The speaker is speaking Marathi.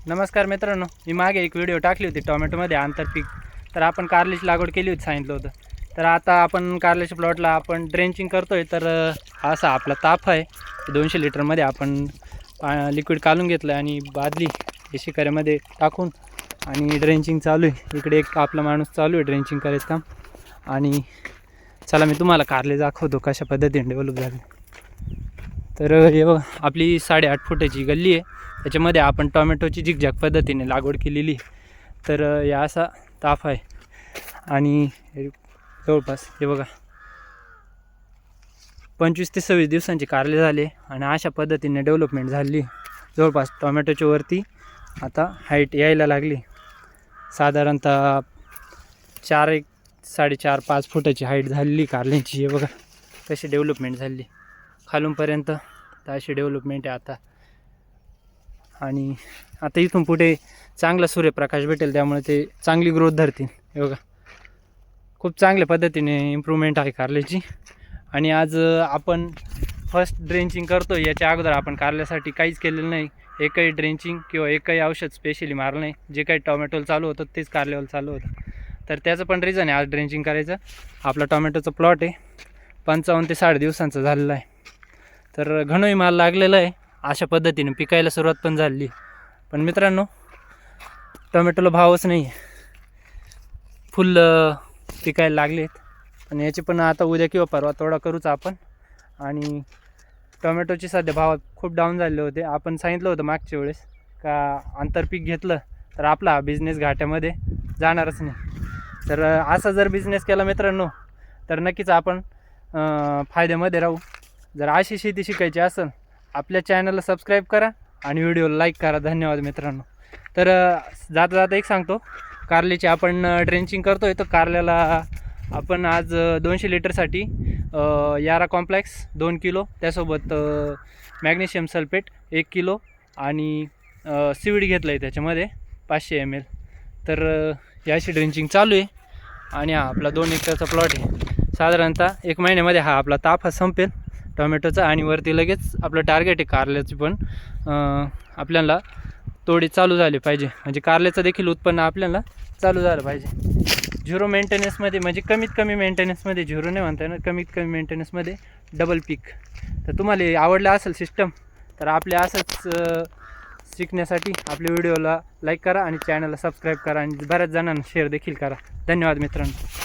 नमस्कार मित्रांनो, मी मागे एक व्हिडिओ टाकली होती टोमॅटोमध्ये आंतरपीक. तर आपण कारल्याची लागवड केली होती सांगितलं होतं. तर आता आपण कारल्याच्या प्लॉटला आपण ड्रेंचिंग करतोय. तर हा असा आपला ताफ आहे. 200 लिटरमध्ये आपण लिक्विड काढून घेतलं आणि बादली शिकाऱ्यामध्ये टाकून आणि ड्रेंचिंग चालू आहे. इकडे एक आपला माणूस चालू आहे ड्रेंचिंग करायचं काम. आणि चला मी तुम्हाला कारले दाखवतो कशा पद्धतीने डेव्हलप झाले. तर हे बघा, आपली 8.5 फुटाची गल्ली आहे. त्याच्यामध्ये आपण टोमॅटोची झिकझॅक पद्धतीने लागवड केलेली. तर या असा ताफ आहे आणि जवळपास हे बघा 25 ते 26 दिवसांचे कारले झाले आणि अशा पद्धतीने डेव्हलपमेंट झाली. जवळपास टोमॅटोच्या वरती आता हाईट यायला लागली. साधारणतः 4-4.5 फुटाची हाईट झालेली कारल्यांची. हे बघा कशी डेव्हलपमेंट झाली खालूनपर्यंत. तर अशी डेव्हलपमेंट आहे आता. आणि आता इथून पुढे चांगला सूर्यप्रकाश भेटेल, त्यामुळे ते चांगली ग्रोथ धरतील. हे बघा खूप चांगल्या पद्धतीने इम्प्रूव्हमेंट आहे कारल्याची. आणि आज आपण फर्स्ट ड्रेंचिंग करतो. याच्या अगोदर आपण कारल्यासाठी काहीच केलेलं नाही. एकही ड्रेंचिंग किंवा एकही औषध स्पेशली मारलं नाही. जे काही टोमॅटोला चालू होतं तेच कारल्याला चालू होतं. तर त्याचं पण रिझन आहे आज ड्रेंचिंग करायचं. आपला टोमॅटोचा प्लॉट आहे 55 ते 60 दिवसांचा झालेला आहे. तर घणोही माल लागलेला आहे. अशा पद्धतीने पिकायला सुरुवात पण झाली. पण मित्रांनो, टोमॅटोला भावच नाही आहे. फुल पिकायला लागलेत. पण याचे पण आता उद्या किंवा परवा तोडा करूच आपण. आणि टोमॅटोचे सध्या भाव खूप डाऊन झाले होते. आपण सांगितलं होतं मागच्या वेळेस का आंतरपीक घेतलं तर आपला बिझनेस घाट्यामध्ये जाणारच नाही. तर असा जर बिझनेस केला मित्रांनो तर नक्कीच आपण फायद्यामध्ये राहू. जर अशी शेती शिकायची असेल आपल्या चॅनलला सबस्क्राईब करा आणि व्हिडिओला लाईक करा. धन्यवाद मित्रांनो. तर जाता जाता एक सांगतो, कारल्याची आपण ड्रेंचिंग करतो आहे. तर कारल्याला आपण आज 200 लिटरसाठी यारा कॉम्प्लेक्स 2 किलो, त्यासोबत मॅग्नेशियम सल्फेट 1 किलो आणि सीवीड घेतलं आहे त्याच्यामध्ये 500 ml. तर याची ड्रेंचिंग चालू आहे. आणि हा आपला 2 एकरचा प्लॉट आहे. साधारणतः 1 महिन्यामध्ये हा आपला ताफा संपेल टोमॅटोचा. आणि वरती लगेच आपलं टार्गेट आहे कारल्याची पण आपल्याला तोडे चालू झाले पाहिजे. म्हणजे कारल्याचं देखील उत्पन्न आपल्याला चालू झालं पाहिजे. झिरो मेंटेनन्समध्ये, म्हणजे कमीत कमी मेंटेनन्समध्ये, झिरो नाही म्हणता येणार, कमीत कमी मेंटेनन्समध्ये डबल पीक. तर तुम्हाला आवडलं असेल सिस्टम तर आपल्या असंच शिकण्यासाठी आपल्या व्हिडिओला लाईक करा आणि चॅनलला सबस्क्राईब करा आणि बऱ्याच जणांना शेअर देखील करा. धन्यवाद मित्रांनो.